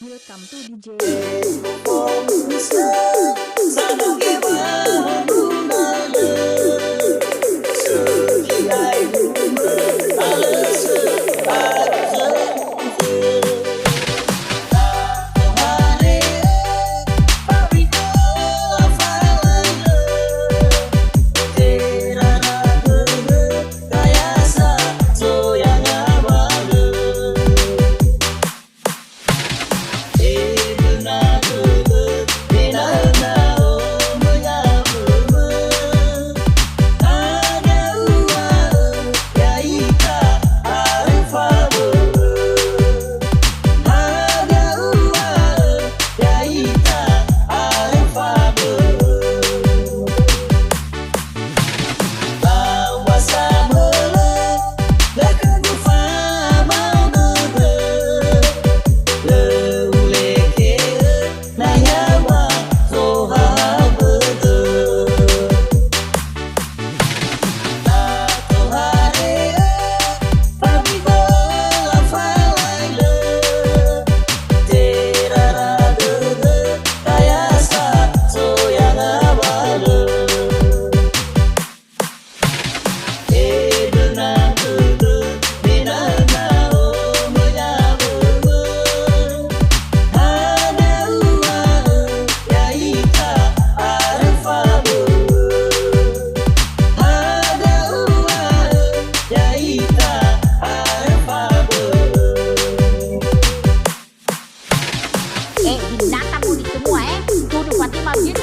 Welcome to DJ.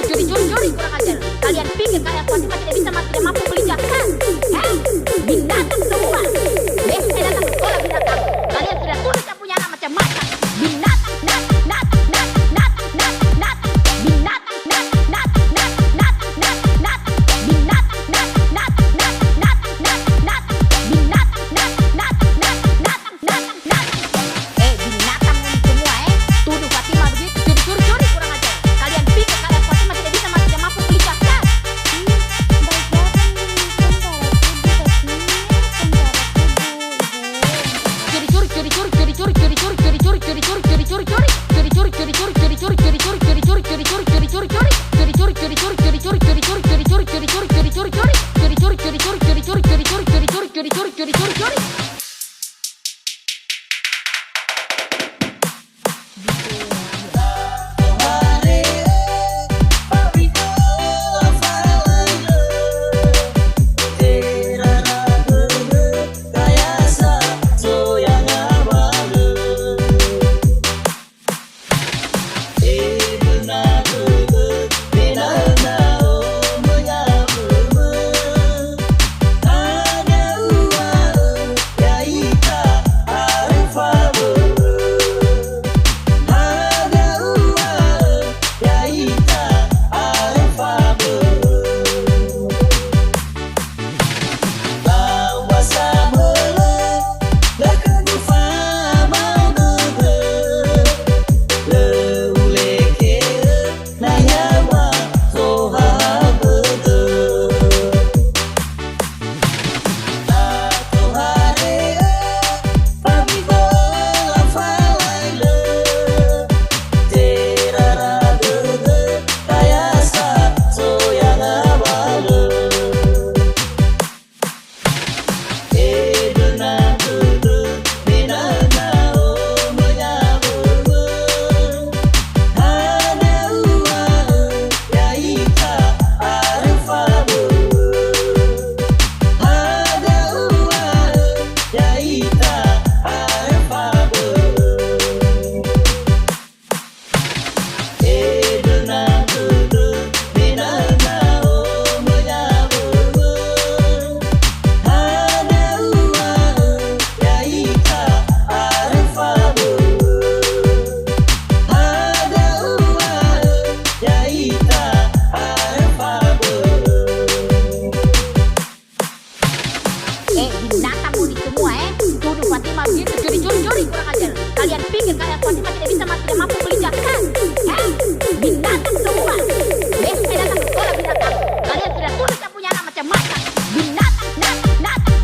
Curi-curi kurang ajar. Kalian pikir kalian Fatima tidak bisa tidak mampu beli jasa? Hei, binatang semua. Besok saya datang ke sekolah binatang. Kalian sudah tulis yang punya anak macam-macam. Binatang, curi-curi kurang ajar. Kalian pikir kalian Fatima tidak bisa tidak mampu beli jasa? Hei, binatang semua. Besok saya datang ke sekolah binatang. Kalian sudah tulis yang punya anak macam-macam. Binatang, binatang,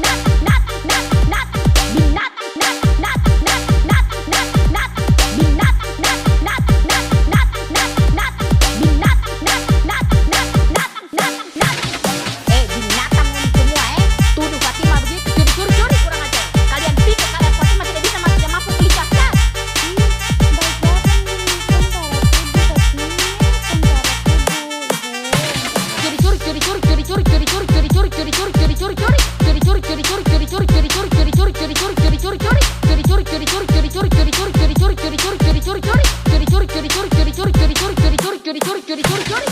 curi, curi, curi, curi, curi.